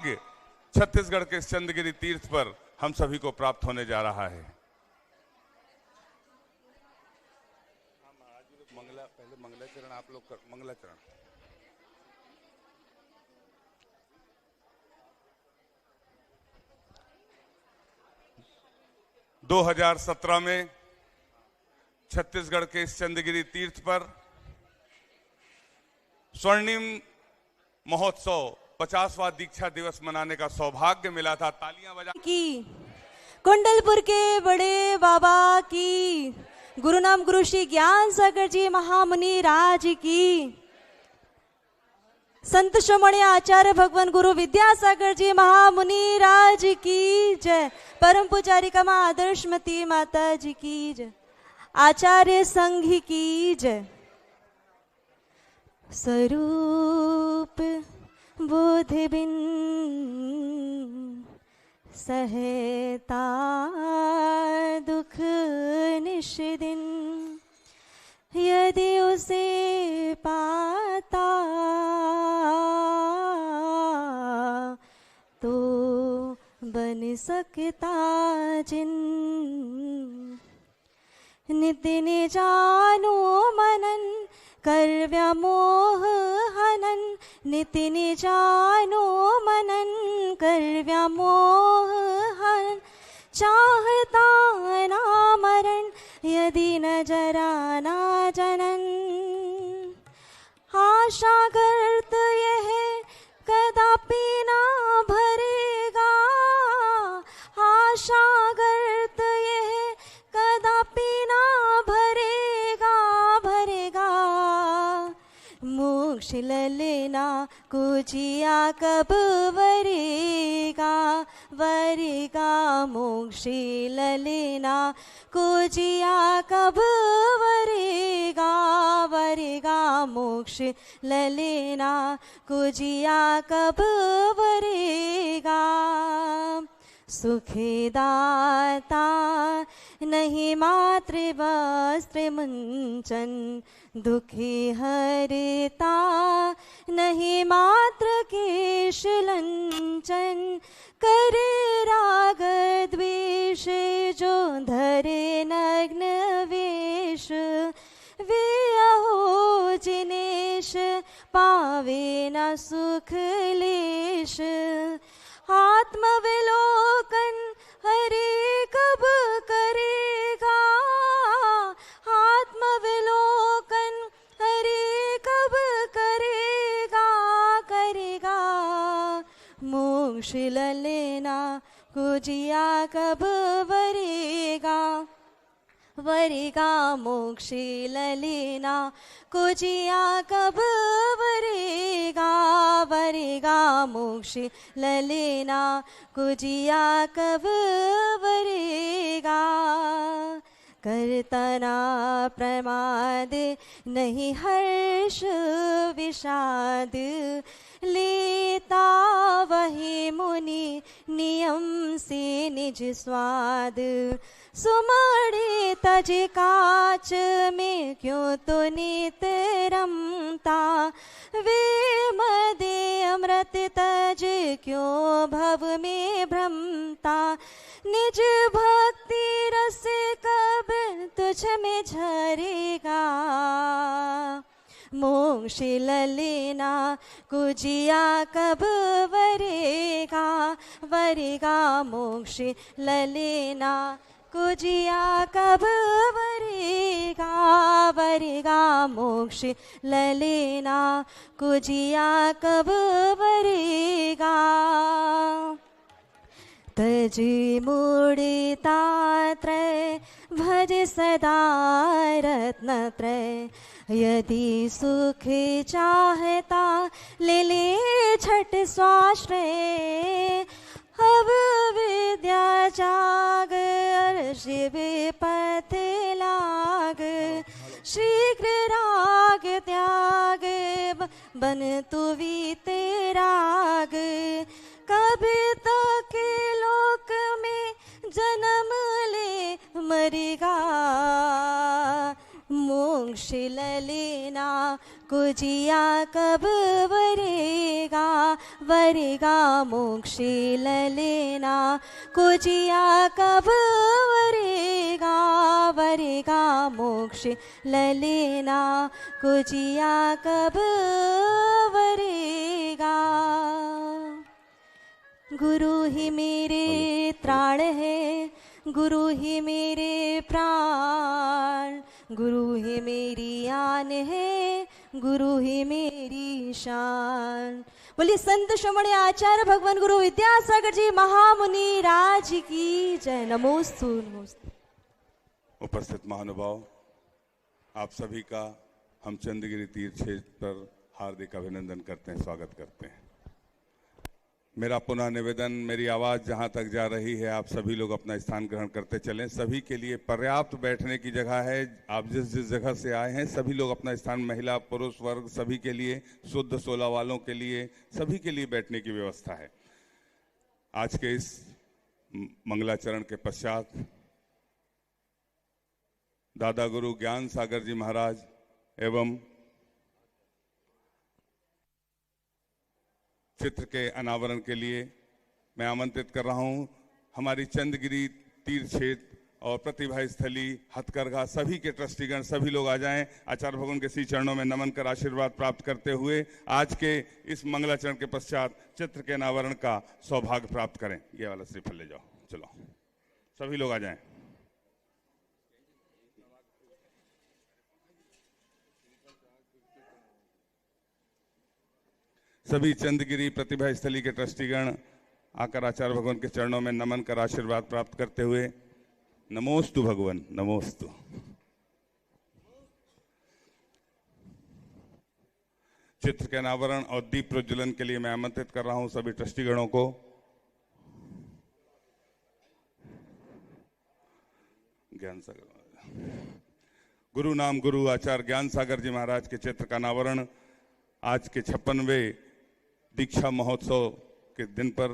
छत्तीसगढ़ के चंद्रगिरी तीर्थ पर हम सभी को प्राप्त होने जा रहा है। पहले मंगलाचरण आप लोग कर, मंगलाचरण 2017 में छत्तीसगढ़ के चंद्रगिरी तीर्थ पर स्वर्णिम महोत्सव 50वां दीक्षा दिवस मनाने का सौभाग्य मिला था। तालियां बजा की कुंडलपुर के बड़े बाबा की, गुरु नाम गुरु श्री ज्ञान सागर जी महामुनि राज की, संत श्रोमणी आचार्य भगवान गुरु विद्यासागर जी महामुनि राज की जय। परम पुजारी का मां आदर्शमती माता जी की जय। आचार्य संघ की जय। स्वरूप बोध बिन सहता दुख निष्दिन, यदि उसे पाता तो बन सकता जिन। नित्य ने जानो मनन कर व्यामोह हनन, नित्य ने जानो मनन कर व्यामोह हनन। चाहता ना मरण यदि न जरा ना जनन, आशा गर्त यह कदापि ना भरेगा, आशा गर्त यह कदापि ना भरेगा भरेगा। मोक्ष लेना कुजिया कब वरेगा वरेगा, मोक्ष लेना कुजिया कब वरेगा वरेगा, मोक्ष लेना कुजिया कब वरेगा। सुखदाता नहीं मात्र वस्त्र मुंचन, दुखी हरता नहीं मात्र केश लंचन। करे राग द्वेष जो धरे नग्न वेश, वे अहो जिनेश पावे न सुख लेश। आत्मविलोकन हरे कब करेगा, आत्मविलोकन हरे कब करेगा करेगा। मोक्ष लेना कुजिया कब वरेगा वरेगा, मोक्ष लेना कुजिया कब वरेगा वरेगा, मोक्ष लेना कुजिया कब वरेगा। करतना प्रमाद नहीं हर्ष विषाद, लेता वही मुनि नियम से निज स्वाद। सुमड़े तज काच में क्यों तो नित रमता, वे मदे अमृत तज क्यों भव में भ्रमता। निज भक्ति रस कब तुझ में झरेगा, मोक्ष लेना कुजिया कब वरेगा वरेगा, मोक्ष लेना कुजिया कब वरेगा वरेगा, मोक्ष लेना कुजिया कब वरेगा। तज मूढ़ता त्रय भज सदा रत्न त्रय, यदि सुख चाहता ले ले छठ स्वाश्रय। अब विद्या जाग शिव पथ लाग, शीघ्र राग त्याग बन तु वीतराग। कभी तक लोक में जन्म ले मरेगा, मोक्ष लेना कुजिया कब वरेगा वरेगा मोक्षे ललेना कुजिया कब वरेगा वरेगा मोक्षे ललेना कुजिया कब वरेगा। गुरु ही मेरे त्राण है, गुरु ही मेरे प्राण, गुरु ही मेरी आन है, गुरु ही मेरी शान। बोलिए संत श्रमण आचार्य भगवान गुरु विद्यासागर जी महामुनि राज की जय। नमोस्तु नमोस्तु। उपस्थित महानुभाव, आप सभी का हम चंद्रगिरी तीर्थ क्षेत्र पर हार्दिक अभिनंदन करते हैं, स्वागत करते हैं। मेरा पुनः निवेदन, मेरी आवाज़ जहां तक जा रही है आप सभी लोग अपना स्थान ग्रहण करते चलें। सभी के लिए पर्याप्त बैठने की जगह है। आप जिस जिस जगह से आए हैं सभी लोग अपना स्थान, महिला पुरुष वर्ग सभी के लिए, शुद्ध 16 वालों के लिए, सभी के लिए बैठने की व्यवस्था है। आज के इस मंगलाचरण के पश्चात दादा गुरु ज्ञान सागर जी महाराज एवं चित्र के अनावरण के लिए मैं आमंत्रित कर रहा हूं हमारी चंद्रगिरी तीर्थ क्षेत्र और प्रतिभा स्थली हथकरघा सभी के ट्रस्टीगण, सभी लोग आ जाएं। आचार्य भगवान के श्री चरणों में नमन कर आशीर्वाद प्राप्त करते हुए आज के इस मंगलाचरण के पश्चात चित्र के अनावरण का सौभाग्य प्राप्त करें। ये वाला श्रीफल ले जाओ, चलो सभी लोग आ जाएं। सभी चंद्रगिरी प्रतिभा स्थली के ट्रस्टीगण आकर आचार्य भगवान के चरणों में नमन कर आशीर्वाद प्राप्त करते हुए नमोस्तु भगवान, नमोस्तु। चित्र के अनावरण और दीप प्रज्वलन के लिए मैं आमंत्रित कर रहा हूं सभी ट्रस्टीगणों को। ज्ञान सागर गुरु नाम गुरु आचार्य ज्ञान सागर जी महाराज के चित्र का अनावरण आज के 56वें दीक्षा महोत्सव के दिन पर।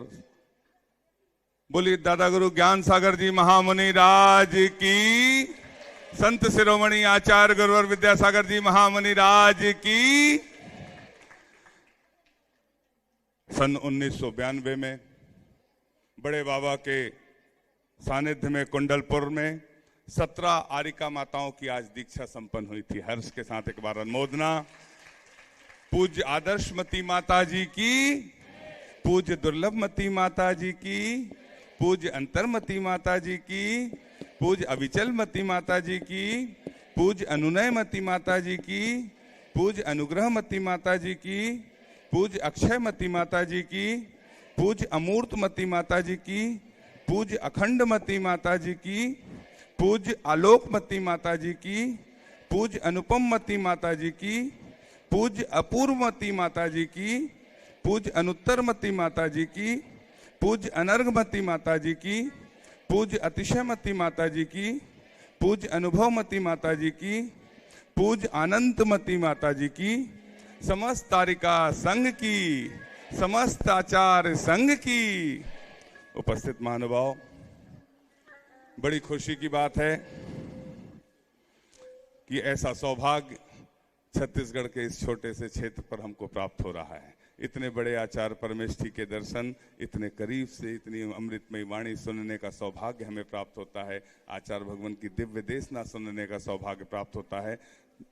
बोलिए दादा गुरु ज्ञान सागर जी महामुनि राज की, संत शिरोमणि आचार्य गुरुवर विद्यासागर जी महामुनि राज की। सन 1992 में बड़े बाबा के सानिध्य में कुंडलपुर में 17 आरिका माताओं की आज दीक्षा संपन्न हुई थी। हर्ष के साथ एक बार अनुमोदना। पूज्य आदर्शमती माता जी की, पूज्य दुर्लभमती माता जी की, पूज्य अंतर्मती माता जी की, पूज्य अविचलमती माता जी की, पूज्य अनुनयमती माता जी की, पूज्य अनुग्रहमती माता जी की, पूज्य अक्षयमती माता जी की, पूज्य अमूर्तमती माता जी की, पूज्य अखंडमती माता जी की, पूज्य आलोकमती माता जी की, पूज्य अनुपममती माता जी की, पूज्य अपूर्वमती माता जी की, पूज्य अनुत्तरमती माता जी की, पूज्य अनर्घमती माता जी की, पूज्य अतिशयमती माता जी की, पूज्य अनुभवमती माता जी की, पूज्य आनंदमती माता जी की, समस्त तारिका संघ की, समस्त आचार्य संघ की। उपस्थित महानुभाव, बड़ी खुशी की बात है कि ऐसा सौभाग्य छत्तीसगढ़ के इस छोटे से क्षेत्र पर हमको प्राप्त हो रहा है। इतने बड़े आचार्य परमेष्ठी के दर्शन इतने करीब से, इतनी अमृतमयी वाणी सुनने का सौभाग्य हमें प्राप्त होता है। आचार्य भगवान की दिव्य देशना सुनने का सौभाग्य प्राप्त होता है।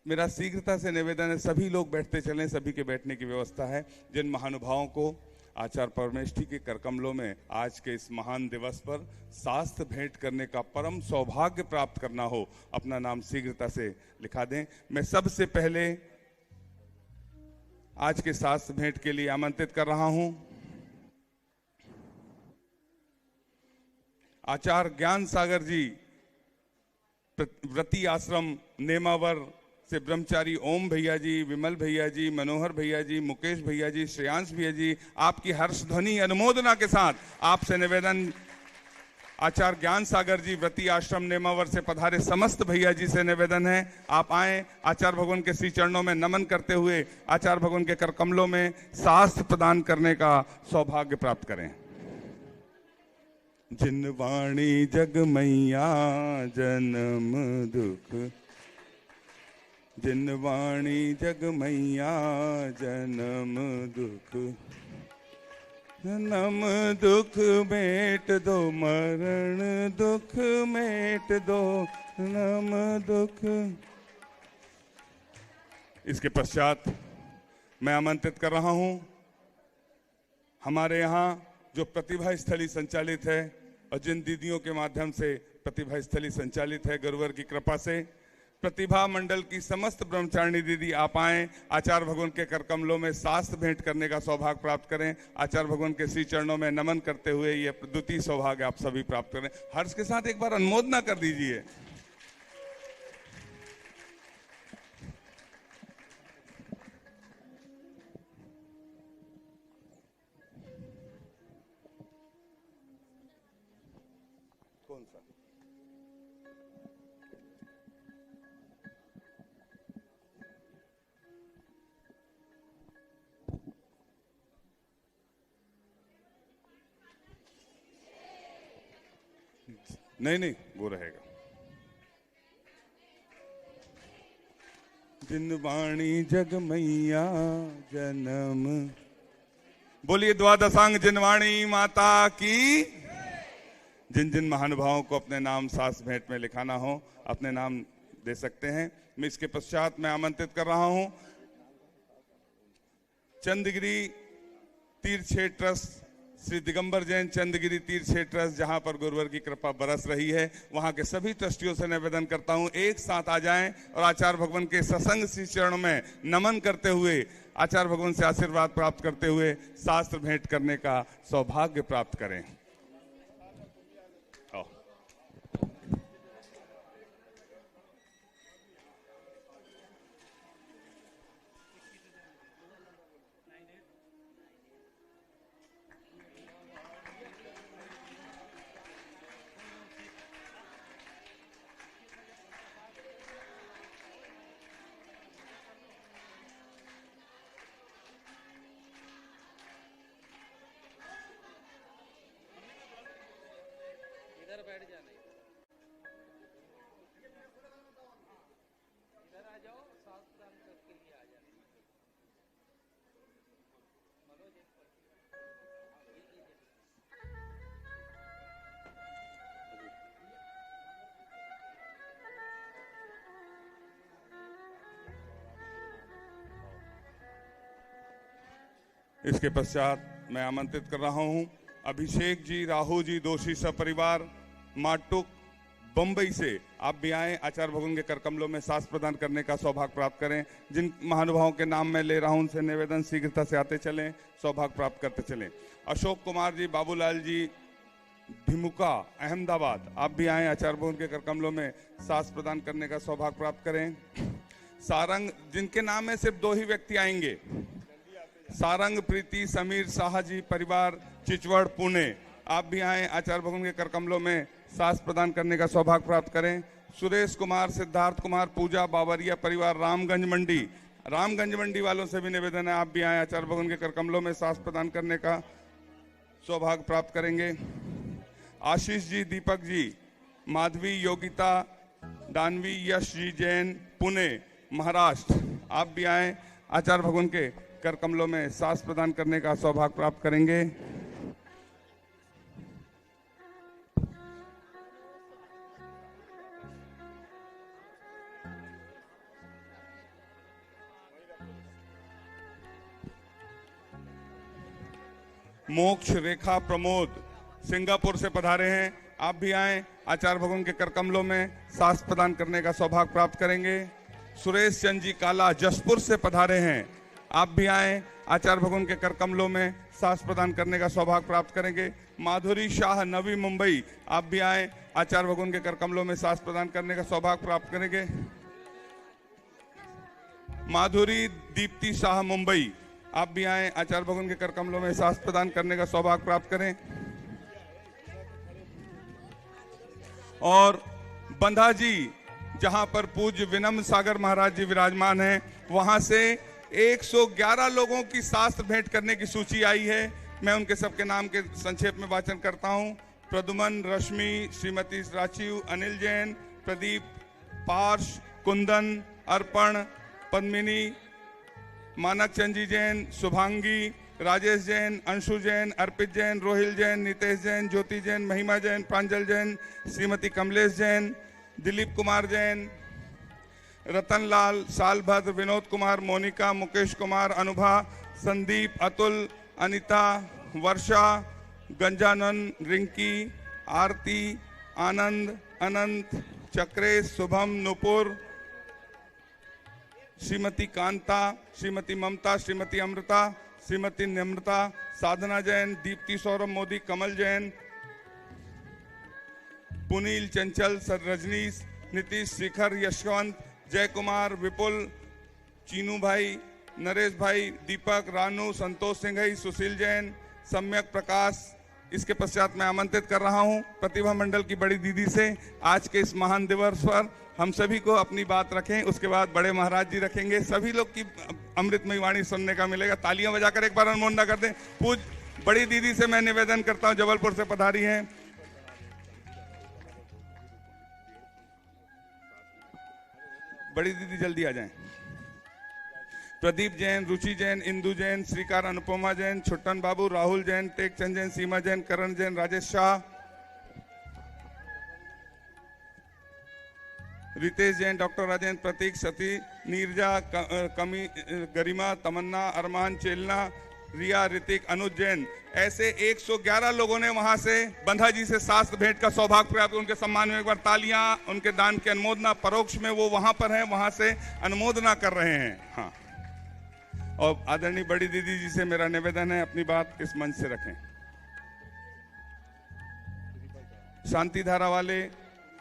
मेरा शीघ्रता से निवेदन है, सभी लोग बैठते चलें, सभी के बैठने की व्यवस्था है। जिन महानुभावों को आचार्य परमेष्ठी के करकमलों में आज के इस महान दिवस पर शास्त्र भेंट करने का परम सौभाग्य प्राप्त करना हो, अपना नाम शीघ्रता से लिखा दें। मैं सबसे पहले आज के शास्त्र भेंट के लिए आमंत्रित कर रहा हूं आचार्य ज्ञान सागर जी, व्रती आश्रम नेमावर से ब्रह्मचारी ओम भैया जी, विमल भैया जी, मनोहर भैया जी, मुकेश भैया जी, श्रेयांश भैया जी, आपकी हर्ष ध्वनि अनुमोदना के साथ आपसे निवेदन। आचार्य ज्ञान सागर जी व्रती आश्रम नेमावर से पधारे समस्त भैया जी से निवेदन है, आप आए, आचार्य भगवान के श्री चरणों में नमन करते हुए आचार्य भगवान के कर कमलों में शास्त्र प्रदान करने का सौभाग्य प्राप्त करें। जिन वाणी जग मैया जन्म दुख, जिन वाणी जग मैया जन्म दुख, नम दुख मेट दो, मरण दुख मेट दो, नम दुख। इसके पश्चात मैं आमंत्रित कर रहा हूं हमारे यहाँ जो प्रतिभा स्थली संचालित है और जिन दीदियों के माध्यम से प्रतिभा स्थली संचालित है, गुरुवर की कृपा से प्रतिभा मंडल की समस्त ब्रह्मचारिणी दीदी आप आए, आचार्य भगवान के कर कमलों में शास्त्र भेंट करने का सौभाग्य प्राप्त करें। आचार्य भगवान के श्री चरणों में नमन करते हुए ये द्वितीय सौभाग्य आप सभी प्राप्त करें। हर्ष के साथ एक बार अनुमोदना कर दीजिए। कौन सा? नहीं, वो रहेगा। जिन वाणी जग मैया जन्म, बोलिए द्वादशांग जिनवाणी माता की। जिन जिन महानुभावों को अपने नाम सास भेंट में लिखाना हो अपने नाम दे सकते हैं। मैं इसके पश्चात मैं आमंत्रित कर रहा हूं चंदगिरी तीर्थ क्षेत्र ट्रस्ट, श्री दिगंबर जैन चंदगिरी तीर्थ क्षेत्र ट्रस्ट, जहां पर गुरुवर की कृपा बरस रही है, वहां के सभी ट्रस्टियों से निवेदन करता हूं एक साथ आ जाएं और आचार्य भगवान के सत्संग श्री चरणों में नमन करते हुए, आचार्य भगवान से आशीर्वाद प्राप्त करते हुए शास्त्र भेंट करने का सौभाग्य प्राप्त करें। इधर बैठ जाना, इधर आ जाओ, साथ काम करके लिए आ जाना। इसके पश्चात मैं आमंत्रित कर रहा हूं अभिषेक जी, राहु जी दोषी सपरिवार माटुक बंबई से। आप भी आए, आचार्य भगवान के कर कमलों में शास्त्र प्रदान करने का सौभाग्य प्राप्त करें। जिन महानुभावों के नाम मैं ले रहा हूं उनसे निवेदन शीघ्रता से आते चलें, सौभाग्य प्राप्त करते चलें। अशोक कुमार जी, बाबूलाल जी भिमुका अहमदाबाद, आप भी आए, आचार्य भगवान के कर कमलों में शास्त्र प्रदान करने का सौभाग्य प्राप्त करें। सारंग, जिनके नाम में सिर्फ 2 ही व्यक्ति आएंगे, सारंग प्रीति समीर शाह जी परिवार चिचवड़ पुणे, आप भी आए, आचार्य भगवान के कर कमलों में शास्त्र प्रदान करने का सौभाग्य प्राप्त करें। सुरेश कुमार, सिद्धार्थ कुमार, पूजा बावरिया परिवार रामगंज मंडी, रामगंज मंडी वालों से भी निवेदन है आप भी आए, आचार्य भगवान के कर कमलों में शास्त्र प्रदान करने का सौभाग्य प्राप्त करेंगे। आशीष जी, दीपक जी, माधवी, योगिता, दानवी, यश जी जैन पुणे महाराष्ट्र, आप भी आए, आचार्य भगवान के कर कमलों में शास्त्र प्रदान करने का सौभाग्य प्राप्त करेंगे। मोक्ष रेखा प्रमोद सिंगापुर से पधारे हैं, आप भी आए, आचार्य भगवान के कर कमलों में शास्त्र प्रदान करने का सौभाग्य प्राप्त करेंगे। सुरेश चंद जी काला जसपुर से पधारे हैं, आप भी आए, आचार्य भगवान के कर कमलों में शास्त्र प्रदान करने का सौभाग्य प्राप्त करेंगे। माधुरी शाह नवी मुंबई, आप भी आए, आचार्य भगवान के कर कमलों में शास्त्र प्रदान करने का सौभाग्य प्राप्त करेंगे। माधुरी दीप्ति शाह मुंबई, आप भी आए, आचार्य भगवान के कर कमलों में शास्त्र प्रदान करने का सौभाग्य प्राप्त करें। और बंधा जी, जहां पर पूज्य विनम्र सागर महाराज जी विराजमान हैं, वहां से 111 लोगों की शास्त्र भेंट करने की सूची आई है। मैं उनके सबके नाम के संक्षेप में वाचन करता हूं। प्रदुमन, रश्मि, श्रीमती राचीव, अनिल जैन, प्रदीप, पार्श, कुंदन, अर्पण, पद्मिनी, मानक चंद जी जैन, शुभांगी, राजेश जैन, अंशु जैन, अर्पित जैन, रोहिल जैन, नितेश जैन, ज्योति जैन, महिमा जैन, प्रांजल जैन, श्रीमती कमलेश जैन, दिलीप कुमार जैन, रतन लाल, साल भद्र, विनोद कुमार, मोनिका, मुकेश कुमार, अनुभा, संदीप, अतुल, अनिता, वर्षा, गंजानन, रिंकी, आरती, आनंद, अनंत, चक्रेश, शुभम, नुपुर, श्रीमती कांता, श्रीमती ममता, श्रीमती अमृता, श्रीमती निम्रता, साधना जैन, दीप्ति, सौरभ मोदी, कमल जैन, पुनील, चंचल, रजनीश, नीतीश, शिखर, यशवंत, जय कुमार, विपुल, चीनू भाई, नरेश भाई, दीपक, रानू, संतोष सिंह, सुशील जैन, सम्यक प्रकाश। इसके पश्चात मैं आमंत्रित कर रहा हूं प्रतिभा मंडल की बड़ी दीदी से आज के इस महान दिवस पर हम सभी को अपनी बात रखें। उसके बाद बड़े महाराज जी रखेंगे, सभी लोग की अमृतमयी वाणी सुनने का मिलेगा। तालियां बजाकर एक बार अनुमोदन कर दें। पूज बड़ी दीदी से मैं निवेदन करता हूं, जबलपुर से पधारी हैं। बड़ी दीदी जल्दी आ जाएं। प्रदीप जैन, रुचि जैन, इंदु जैन, श्रीकार, अनुपमा जैन, छुट्टन बाबू, राहुल जैन, टेकचंद जैन, सीमा जैन, करण जैन, राजेश शाह, रितेश जैन, डॉक्टर राजेंद्र, प्रतीक, सती, नीरजा, कमी, गरिमा, तमन्ना, अरमान, चेलना, रिया, ऋतिक, अनुज जैन, ऐसे 111 लोगों ने वहां से बंधा जी से शास्त्र भेंट का सौभाग्य प्राप्त। उनके सम्मान में एक बार तालियां, उनके दान की अनुमोदना। परोक्ष में वो वहां पर हैं, वहां से अनुमोदना कर रहे हैं। हाँ, और आदरणीय बड़ी दीदी जी से मेरा निवेदन है अपनी बात इस मंच से रखें। शांति धारा वाले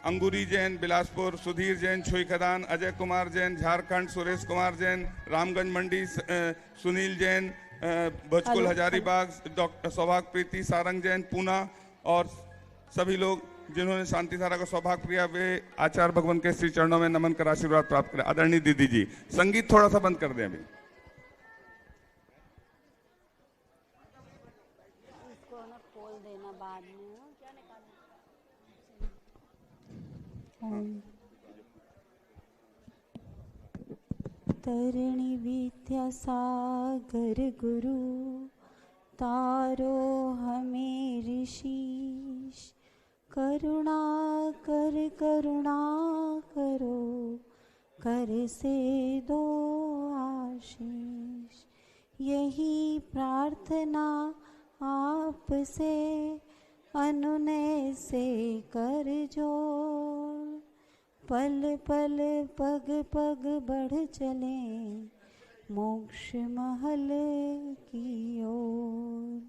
अंगूरी जैन, बिलासपुर, सुधीर जैन, छुई खदान, अजय कुमार जैन, झारखंड, सुरेश कुमार जैन, रामगंज मंडी, सुनील जैन, भोजपुर हजारीबाग, डॉक्टर सौभाग्य प्रीति, सारंग जैन, पूना, और सभी लोग जिन्होंने शांति धारा का सौभाग्य प्रिया वे आचार्य भगवान के श्री चरणों में नमन कर आशीर्वाद प्राप्त करें। आदरणीय दीदी जी, संगीत थोड़ा सा बंद कर दें अभी। तरणी विद्यासागर गुरु तारो हमें ऋषिश, करुणा करो कर से दो आशीष। यही प्रार्थना आपसे अनुनय से कर जोड़, पल पल पग पग बढ़ चले मोक्ष महल की ओर।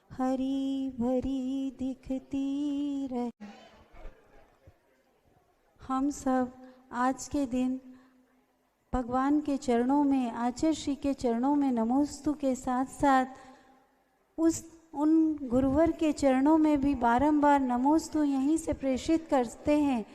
हरी भरी दिखती रहे। हम सब आज के दिन भगवान के चरणों में, आचार्य श्री के चरणों में नमोस्तु के साथ साथ उन गुरुवर के चरणों में भी बारंबार नमोस्तु यहीं से प्रेषित करते हैं।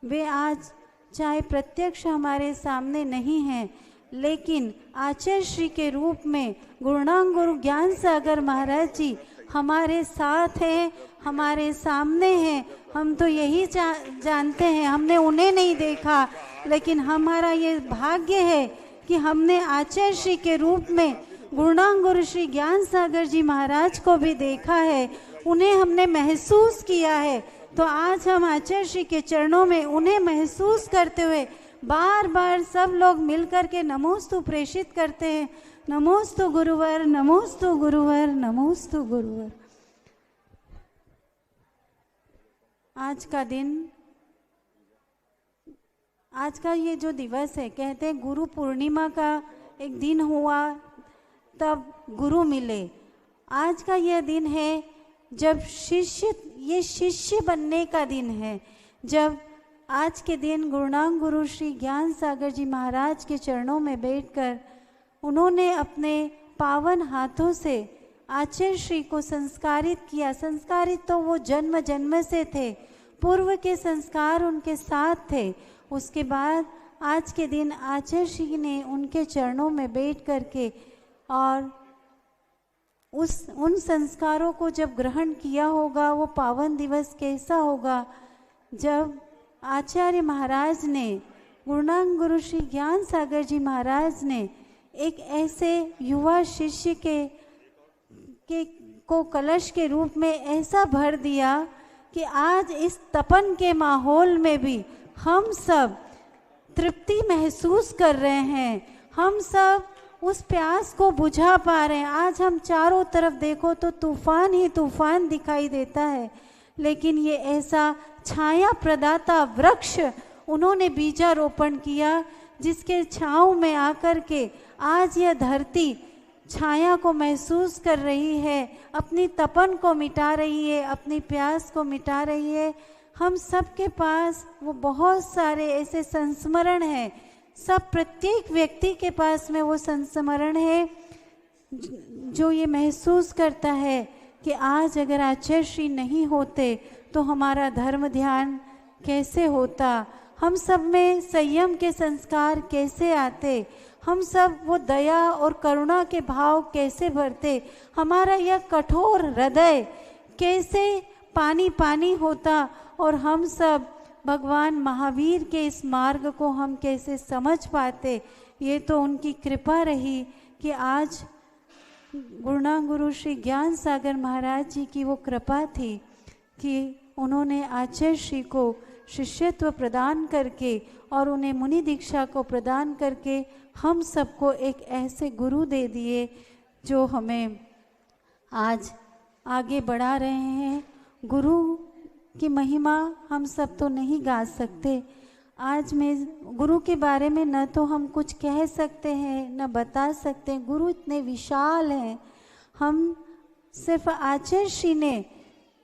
वे आज चाहे प्रत्यक्ष हमारे सामने नहीं हैं, लेकिन आचार्य श्री के रूप में गुरुनाम गुरु ज्ञान सागर महाराज जी हमारे साथ हैं, हमारे सामने हैं। हम तो यही जानते हैं, हमने उन्हें नहीं देखा, लेकिन हमारा ये भाग्य है कि हमने आचार्य श्री के रूप में गुरुनाम गुरु श्री ज्ञान सागर जी महाराज को भी देखा है, उन्हें हमने महसूस किया है। तो आज हम आचार्य श्री के चरणों में उन्हें महसूस करते हुए बार बार सब लोग मिलकर के नमोस्तु प्रेषित करते हैं। नमोस्तु गुरुवर, नमोस्तु गुरुवर, नमोस्तु गुरुवर। आज का दिन, आज का ये जो दिवस है, कहते हैं गुरु पूर्णिमा का एक दिन हुआ तब गुरु मिले। आज का यह दिन है जब ये शिष्य बनने का दिन है। जब आज के दिन गुरुनाम गुरु श्री ज्ञान सागर जी महाराज के चरणों में बैठकर उन्होंने अपने पावन हाथों से आचार्य श्री को संस्कारित किया। संस्कारित तो वो जन्म जन्म से थे, पूर्व के संस्कार उनके साथ थे। उसके बाद आज के दिन आचार्य श्री ने उनके चरणों में बैठ करके और उन संस्कारों को जब ग्रहण किया होगा, वो पावन दिवस कैसा होगा जब आचार्य महाराज ने, गुरुनाम गुरु श्री ज्ञान सागर जी महाराज ने एक ऐसे युवा शिष्य के के को कलश के रूप में ऐसा भर दिया कि आज इस तपन के माहौल में भी हम सब तृप्ति महसूस कर रहे हैं, हम सब उस प्यास को बुझा पा रहे हैं। आज हम चारों तरफ देखो तो तूफान ही तूफान दिखाई देता है, लेकिन ये ऐसा छाया प्रदाता वृक्ष उन्होंने बीजारोपण किया, जिसके छांव में आकर के आज यह धरती छाया को महसूस कर रही है, अपनी तपन को मिटा रही है, अपनी प्यास को मिटा रही है। हम सबके पास वो बहुत सारे ऐसे संस्मरण हैं, सब प्रत्येक व्यक्ति के पास में वो संस्मरण है जो ये महसूस करता है कि आज अगर आचार्य श्री नहीं होते तो हमारा धर्म ध्यान कैसे होता, हम सब में संयम के संस्कार कैसे आते, हम सब वो दया और करुणा के भाव कैसे भरते, हमारा यह कठोर हृदय कैसे पानी पानी होता, और हम सब भगवान महावीर के इस मार्ग को हम कैसे समझ पाते। ये तो उनकी कृपा रही कि आज गुरु श्री ज्ञान सागर महाराज जी की वो कृपा थी कि उन्होंने आचार्य श्री को शिष्यत्व प्रदान करके और उन्हें मुनि दीक्षा को प्रदान करके हम सबको एक ऐसे गुरु दे दिए जो हमें आज आगे बढ़ा रहे हैं। गुरु की महिमा हम सब तो नहीं गा सकते। आज मैं गुरु के बारे में न तो हम कुछ कह सकते हैं न बता सकते हैं, गुरु इतने विशाल हैं। हम सिर्फ आचार्य श्री ने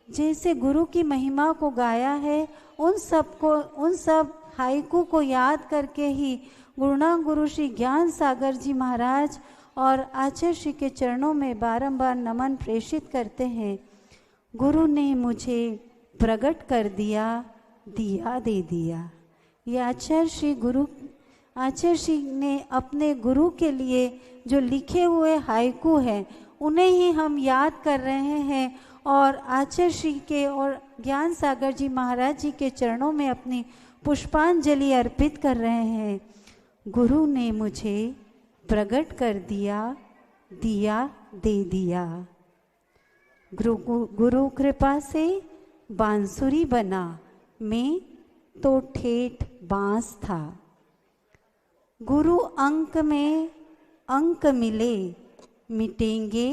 जैसे गुरु की महिमा को गाया है, उन सब हाइकू को याद करके ही गुरु श्री ज्ञान सागर जी महाराज और आचार्य श्री के चरणों में बारंबार नमन प्रेषित करते हैं। गुरु ने मुझे प्रकट कर दिया, दिया दे दिया। ये आचार्य श्री ने अपने गुरु के लिए जो लिखे हुए हाइकू हैं उन्हें ही हम याद कर रहे हैं और आचार्य श्री के और ज्ञान सागर जी महाराज जी के चरणों में अपनी पुष्पांजलि अर्पित कर रहे हैं। गुरु ने मुझे प्रकट कर दिया, दिया दे दिया। गुरु कृपा से बांसुरी बना, मैं तो ठेठ बांस था। गुरु अंक में अंक मिले, मिटेंगे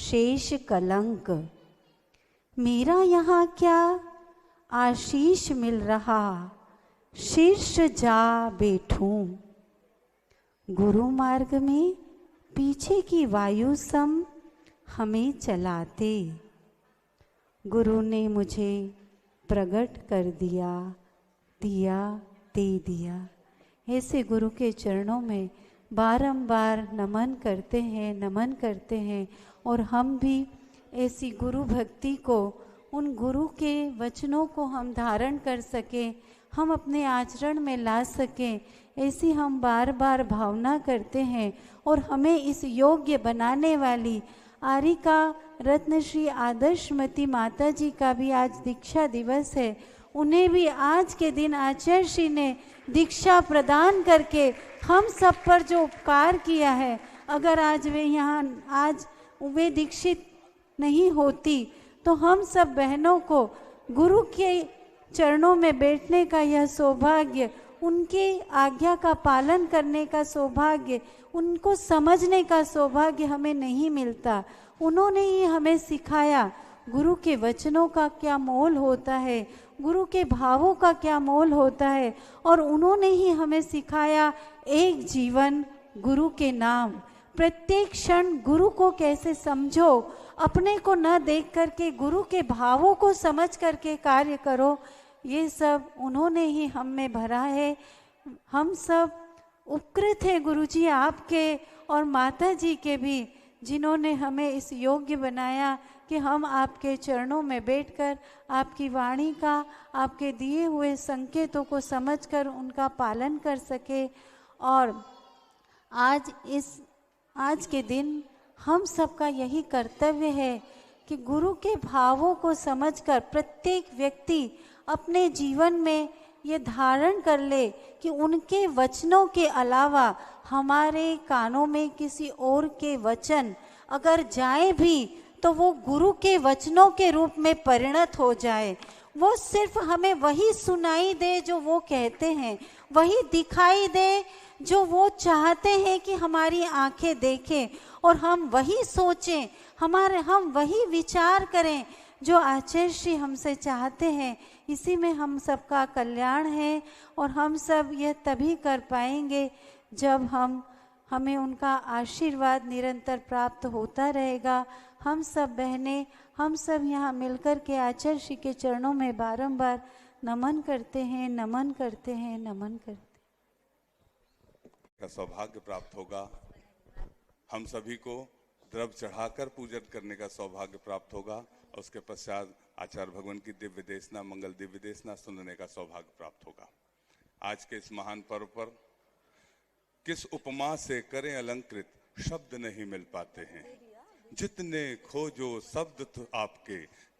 शेष कलंक। मेरा यहाँ क्या आशीष मिल रहा, शीर्ष जा बैठूं। गुरु मार्ग में पीछे की वायु सम हमें चलाते। गुरु ने मुझे प्रकट कर दिया, दिया दे दिया। ऐसे गुरु के चरणों में बारंबार नमन करते हैं और हम भी ऐसी गुरु भक्ति को, उन गुरु के वचनों को हम धारण कर सकें, हम अपने आचरण में ला सकें, ऐसी हम बार बार भावना करते हैं। और हमें इस योग्य बनाने वाली आरिका रत्नश्री आदर्शमती माता जी का भी आज दीक्षा दिवस है। उन्हें भी आज के दिन आचार्य श्री ने दीक्षा प्रदान करके हम सब पर जो उपकार किया है, अगर आज वे दीक्षित नहीं होती तो हम सब बहनों को गुरु के चरणों में बैठने का यह सौभाग्य, उनके आज्ञा का पालन करने का सौभाग्य, उनको समझने का सौभाग्य हमें नहीं मिलता। उन्होंने ही हमें सिखाया गुरु के वचनों का क्या मोल होता है, गुरु के भावों का क्या मोल होता है, और उन्होंने ही हमें सिखाया एक जीवन गुरु के नाम। प्रत्येक क्षण गुरु को कैसे समझो, अपने को न देख करके गुरु के भावों को समझ करके कार्य करो, ये सब उन्होंने ही हम में भरा है। हम सब उपकृत हैं गुरु जी आपके और माता जी के भी, जिन्होंने हमें इस योग्य बनाया कि हम आपके चरणों में बैठकर आपकी वाणी का, आपके दिए हुए संकेतों को समझकर उनका पालन कर सके। और आज के दिन हम सबका यही कर्तव्य है कि गुरु के भावों को समझकर प्रत्येक व्यक्ति अपने जीवन में ये धारण कर ले कि उनके वचनों के अलावा हमारे कानों में किसी और के वचन अगर जाए भी तो वो गुरु के वचनों के रूप में परिणत हो जाए। वो सिर्फ हमें वही सुनाई दे जो वो कहते हैं, वही दिखाई दे जो वो चाहते हैं कि हमारी आंखें देखें, और हम वही सोचें, हम वही विचार करें जो आचार्य श्री हमसे चाहते हैं। इसी में हम सबका कल्याण है, और हम सब यह तभी कर पाएंगे जब हमें उनका आशीर्वाद निरंतर प्राप्त होता रहेगा। हम सब बहनें, हम सब यहाँ मिलकर के आचार्य श्री के चरणों में बारंबार नमन करते हैं, नमन करते हैं, नमन करते हैं। का सौभाग्य प्राप्त होगा। हम सभी को द्रव्य चढ़ाकर पूजन करने का सौभाग्य प्राप्त होगा, और उसके पश्चात आचार्य भगवान की दिव्य देशना, मंगल दिव्य देशना सुनने का सौभाग्य प्राप्त होगा। आज के इस महान पर्व पर किस उपमा से करें अलंकृत, शब्द नहीं मिल पाते हैं। जितने खोजो शब्द तो आपके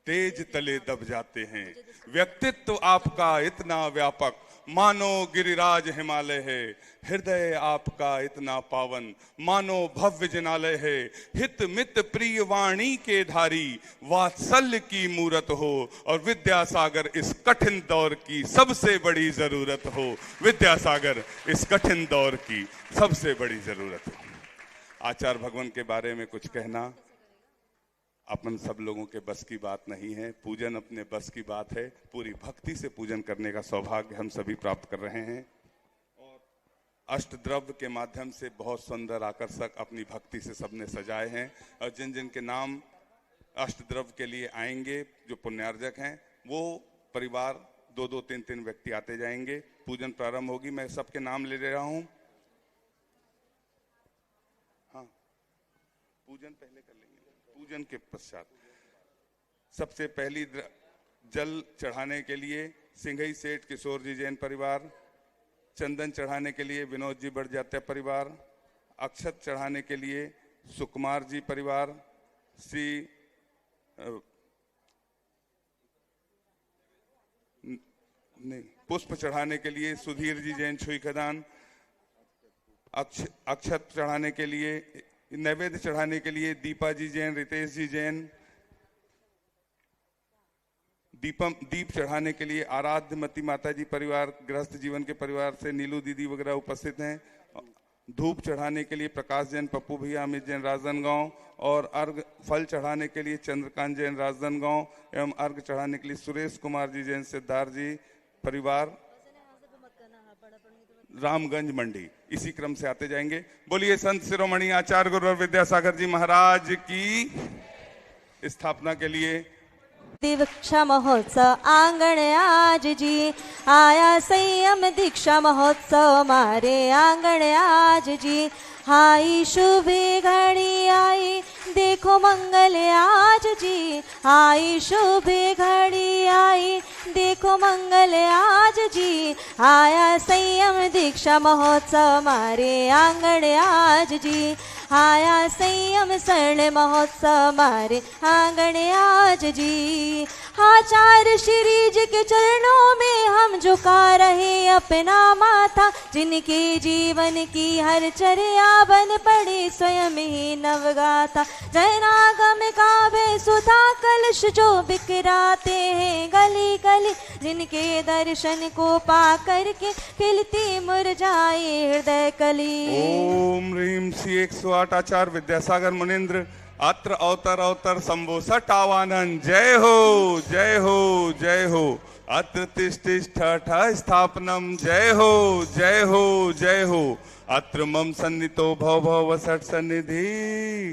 तेज तले दब जाते हैं। व्यक्तित्व आपका इतना व्यापक, मानो गिरिराज हिमालय है। हृदय आपका इतना पावन, मानो भव्य जिनालय है। हित मित प्रिय वाणी के धारी, वात्सल्य की मूरत हो, और विद्यासागर इस कठिन दौर की सबसे बड़ी जरूरत हो। विद्यासागर इस कठिन दौर की सबसे बड़ी जरूरत हो। आचार्य भगवान के बारे में कुछ कहना अपन सब लोगों के बस की बात नहीं है। पूजन अपने बस की बात है। पूरी भक्ति से पूजन करने का सौभाग्य हम सभी प्राप्त कर रहे हैं, और अष्टद्रव्य के माध्यम से बहुत सुंदर आकर्षक अपनी भक्ति से सबने सजाए हैं। और जिन जिन के नाम अष्टद्रव्य के लिए आएंगे, जो पुण्यार्जक हैं, वो परिवार 2-2, 3-3 व्यक्ति आते जाएंगे। पूजन प्रारंभ होगी। मैं सबके नाम ले रहा हूं। हाँ, पूजन पहले कर लेंगे। पूजन के पश्चात सबसे पहली जल चढ़ाने के लिए सिंघई सेठ किशोर जी जैन परिवार, चंदन चढ़ाने के लिए विनोद जी बड़जात्या परिवार, अक्षत चढ़ाने के लिए सुकुमार जी परिवार, पुष्प चढ़ाने के लिए सुधीर जी जैन छुई खदान, अक्षत चढ़ाने के लिए, नैवेद्य चढ़ाने के लिए दीपा जी जैन, रितेश जी जैन, दीप चढ़ाने के लिए आराध्य मती माता जी परिवार, गृहस्थ जीवन के परिवार से नीलू दीदी वगैरह उपस्थित हैं। धूप चढ़ाने के लिए प्रकाश जैन, पप्पू भैया, अमित जैन राजनांदगांव, और अर्घ फल चढ़ाने के लिए चंद्रकांत जैन राजनांदगांव, एवं अर्घ चढ़ाने के लिए सुरेश कुमार जी जैन सिद्धार्थ जी परिवार, रामगंज मंडी। इसी क्रम से आते जाएंगे। बोलिए संत शिरोमणि आचार्य गुरुवर विद्यासागर जी महाराज की स्थापना के लिए। दीक्षा महोत्सव आंगण आज जी आया, संयम दीक्षा महोत्सव मारे आंगण आज जी। आई शुभ घड़ी आई, देखो मंगल आज जी। आई शुभ घड़ी आई, देखो मंगल आज जी। आया संयम दीक्षा महोत्सव मारे आंगण आज जी। आया संयम स्वर्ण महोत्सव मारे आंगण आज जी। आचार्य श्री जी के चरणों में हम झुका रहे अपना माथा, जिनके जीवन की हर चर्या बन पड़ी स्वयं ही नवगाथा। जैनागम काव्य सुधा कलश जो बिखराते हैं गली गली, जिनके दर्शन को पा करके खिलती मुरझाई हृदय कली। ओम ह्रीम श्री 108 आचार्य विद्यासागर मुनीन्द्र अत्र अवतर अवतर शंभो सटावानन। जय हो जय हो जय हो। अत्र तिष्ठ स्थापनम। जय हो जय हो जय हो। अत्र मम सन्नितो भव भव सठ सन्निधि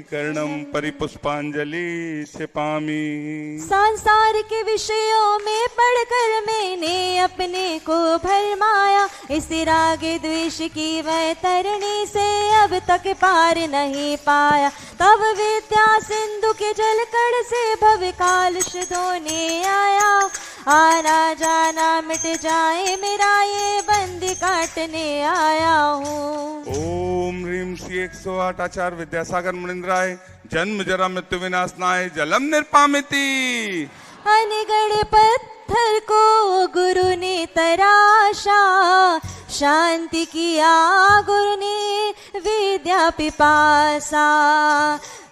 कर्णम परिपुष्पांजलि क्षिपामि। संसार के विषयों में पढ़कर मैंने अपने को भरमाया, इस राग द्वेष की वह तरणी से अब तक पार नहीं पाया। तब विद्या सिंधु के जलकड़ से भव कालश धोने आया। आना जाना मिट जाए मेरा ये बंदी काटने आया हूँ। ओम ह्रीम श्री 108 आचार्य विद्यासागर मुनीन्द्राय जन्म जरा मृत्यु विनाशनाय जलम निर्पामिति। अनगढ़ पत्थर को गुरु ने तराशा, शांति किया गुरु ने विद्या पिपासा।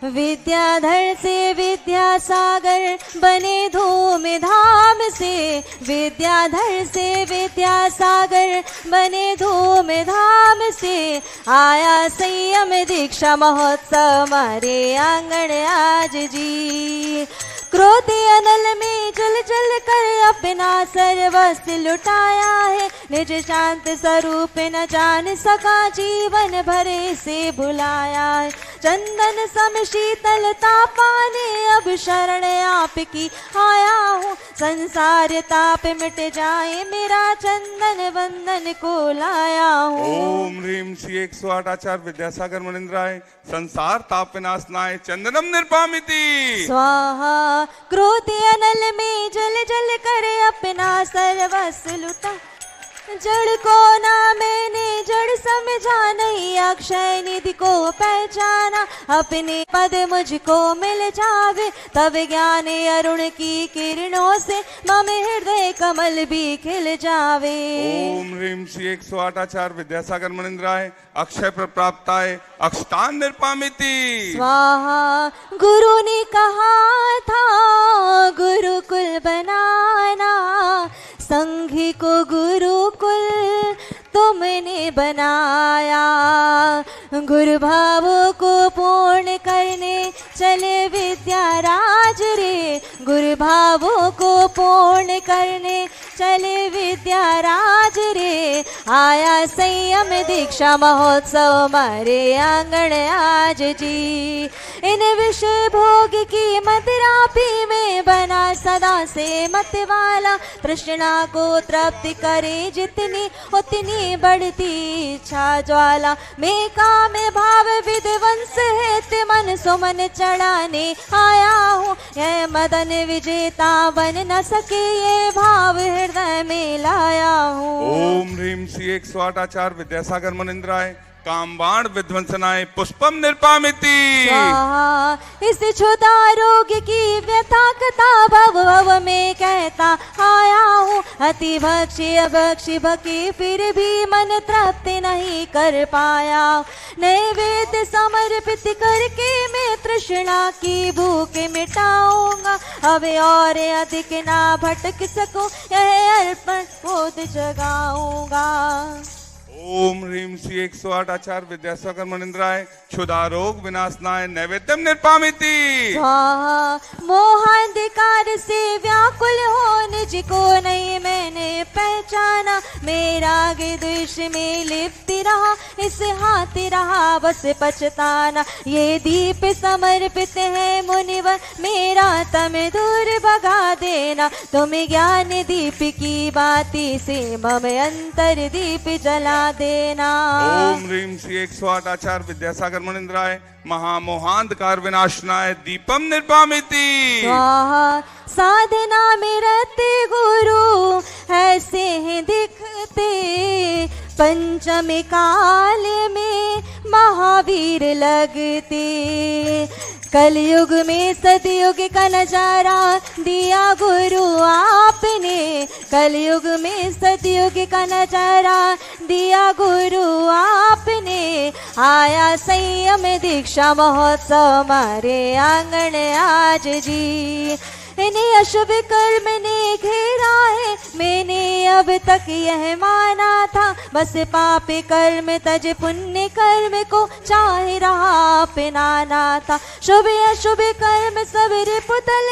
विद्याधर से विद्यासागर बने धूम धाम से, विद्याधर से विद्यासागर बने धूम धाम से। आया संयम दीक्षा महोत्सव हमारे आंगन आज जी। क्रोध अनल में जल जल कर अपना सर्वस्व लुटाया है, निज शांत स्वरूप न जान सका जीवन भरे से भुलाया है। चंदन सम शीतलता पाने अब शरण आपकी आया हूँ, संसार ताप मिट जाए मेरा चंदन बंधन को लाया हूँ। ओम ह्रीम श्री 108 आचार्य विद्यासागर मुनिंद्राय संसार ताप विनाशनाय चंदनम निर्पामिति स्वाहा। क्रोध अनल में जल जल कर अपना सर्वस्व लुटा, जड़ को ना मैंने जड़ समझा नहीं, अक्षय निधि को पहचाना। अपने पद मुझको मिल जावे तब ज्ञान अरुण की किरणों से मम हृदय कमल भी खिल जावे। ओम ह्रीम श्री 108 आचार्य विद्यासागर मुनिंद्राय अक्षय प्रप्राप्ताय अक्षतान निर्पामिति स्वाहा। गुरु ने कहा था गुरुकुल बनाना, संघी को गुरुकुल तुमने बनाया। गुरु भावों को पूर्ण करने चले विद्याराज रे, गुरु भावों को पूर्ण करने चले विद्याराज रे। आया संयम दीक्षा महोत्सव हमारे आंगन आज जी। इन विषय भोग की मदिरा पी में बना सदा से मत वाला, तृष्णा को तृप्ति करे जितनी उतनी बढ़ती इच्छा ज्वाला। में काम भाव विध्वंस है मन सुमन चढ़ाने आया हूँ, यह मदन विजेता बन न सके ये भाव हृदय में लाया हूँ। ओम ह्रीम श्री 108 आचार्य विद्यासागर मुनिंद्राय कामबाण विध्वंसनाय पुष्पम निर्पामिति स्वाहा। इस क्षुधा रोग की व्यथा कथा भव भव में कहता आया हूँ, अति भक्षी अभक्षी भकी फिर भी मन तृप्त नहीं कर पाया। नैवेद्य समर्पित करके मैं तृष्णा की भूख मिटाऊंगा, अब और अधिक ना भटक सकूं यह अर्पण बोध जगाऊंगा। ओम ह्रीम श्री 108 आचार्य विद्यासागर मुनिंद्राय क्षुधा रोग विनाशनाय नैवेद्यम निर्पामिति स्वाहा। मोहांधकार से व्याकुल हो निज को नहीं मैंने पहचाना, मेरा आगे द्वेष में लिप्त रहा इस हाथ रहा बस पछताना। ये दीप समर्पित है मुनिवर मेरा तम दूर भगा देना, तुम ज्ञान दीप की बाती से मम अंतर दीप जला देना। ओम ह्रीम श्री 108 आचार्य विद्यासागर मुनिंद्राय महामोहांधकार विनाशनाय दीपम निर्पामिति स्वाहा। साधना में रहते गुरु ऐसे ही दिखते, पंचमी काल में महावीर लगते। कलयुग में सतयुग का नजारा दिया गुरु आपने, कलयुग में सतयुग का नजारा दिया गुरु आपने। आया संयम दीक्षा महोत्सव हमारे आंगन आज जी। इन्हें अशुभ कर्म ने घेरा है मैंने अब तक यह माना था, बस पाप कर्म तज पुण्य कर्म को चाह रहा अपनाना था। शुभ अशुभ कर्म सब रिपुतल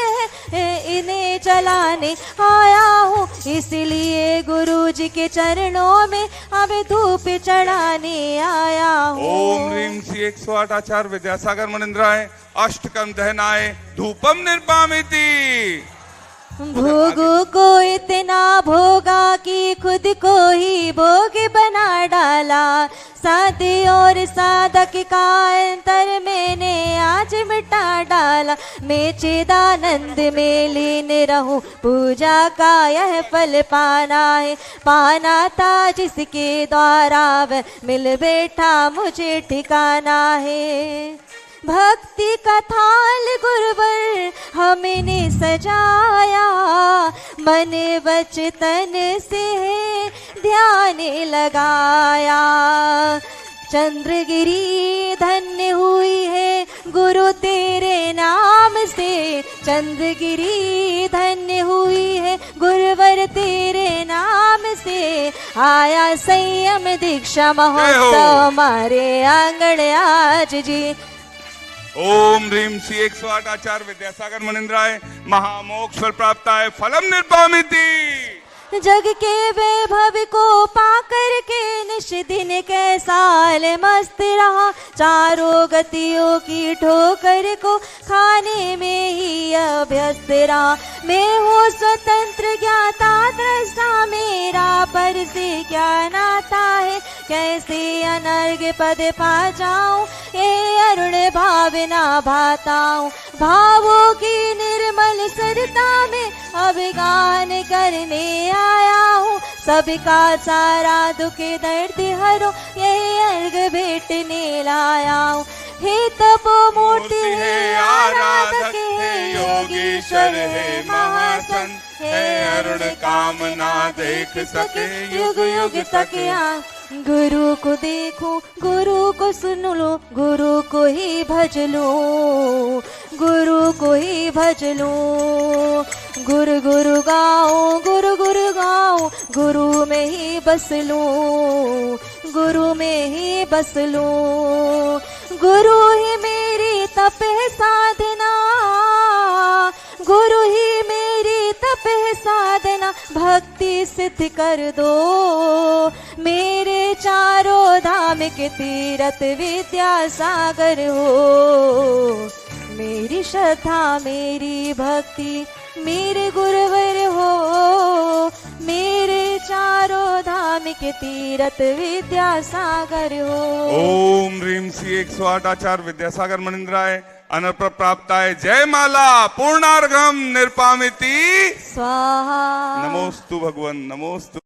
है इन्हें चलाने आया हूँ, इसलिए गुरु जी के चरणों में अब धूप चढ़ाने आया हूँ। ओम ह्रीम श्री 108 आचार्य विद्यासागर मुनिंद्राय अष्टकम दहनाय धूपम निर्पामिति। भोगों को इतना भोगा कि खुद को ही भोग बना डाला, साधे और साधक का अंतर मैंने आज मिटा डाला। मैं चिदानंद में लीन रहूं पूजा का यह फल पाना है, पाना था जिसके द्वारा वह मिल बैठा मुझे ठिकाना है। भक्ति का थाल गुरुवर हमने सजाया, मन वचन से ध्यान लगाया। चंद्रगिरी धन्य हुई है गुरु तेरे नाम से, चंद्रगिरी धन्य हुई है गुरुवर तेरे नाम से। आया संयम दीक्षा महोत्सव हमारे आंगण आज जी। ओम ह्रीम श्री 108 आचार्य विद्यासागर मुनिंद्राय महामोक्ष फल प्राप्ताय फलम निर्पामिति। जग के वैभव को पाकर के निश दिन कैसाल मस्त रहा, चारों गतियों की ठोकर को खाने में ही अभ्यस्त रहा। मैं हूँ स्वतंत्र ज्ञाता दृष्टा, मेरा पर से क्या नाता है, कैसे अनर्घ पद पा जाऊं, ये अरुण भावना भाताऊं। भावों की निर्मल सरता में अभिगान करने आया हूँ, सबका सारा दुख दर्द हरो, यही अर्घ भेटने लाया हूँ। हे तपो मूर्ति है आराधक है योगीश्वर है महासन, है अरुण कामना देख सके युग युग तक यहाँ। गुरु को देखो गुरु को सुन लो, गुरु को ही भज लो, गुरु को ही भज लो। गुरु गुरु गाओ गुरु गुरु गाओ, गुरु में ही बस लो, गुरु में ही बस लो। गुरु ही मेरी तप है साधना, गुरु ही मेरी तप है साधना, भक्ति सिद्ध कर दो। मेरे चारों धाम के तीरथ विद्यासागर हो, मेरी श्रद्धा मेरी भक्ति मेरे गुरुवर हो, मेरे चारों धाम के तीरथ विद्यासागर हो। ओम ह्रीम श्री 108 आचार्य विद्यासागर मुनिंद्राय अनर्प प्राप्ताय जय माला पूर्णार्घम निर्पामिति स्वाहा। नमोस्तु भगवन नमोस्तु।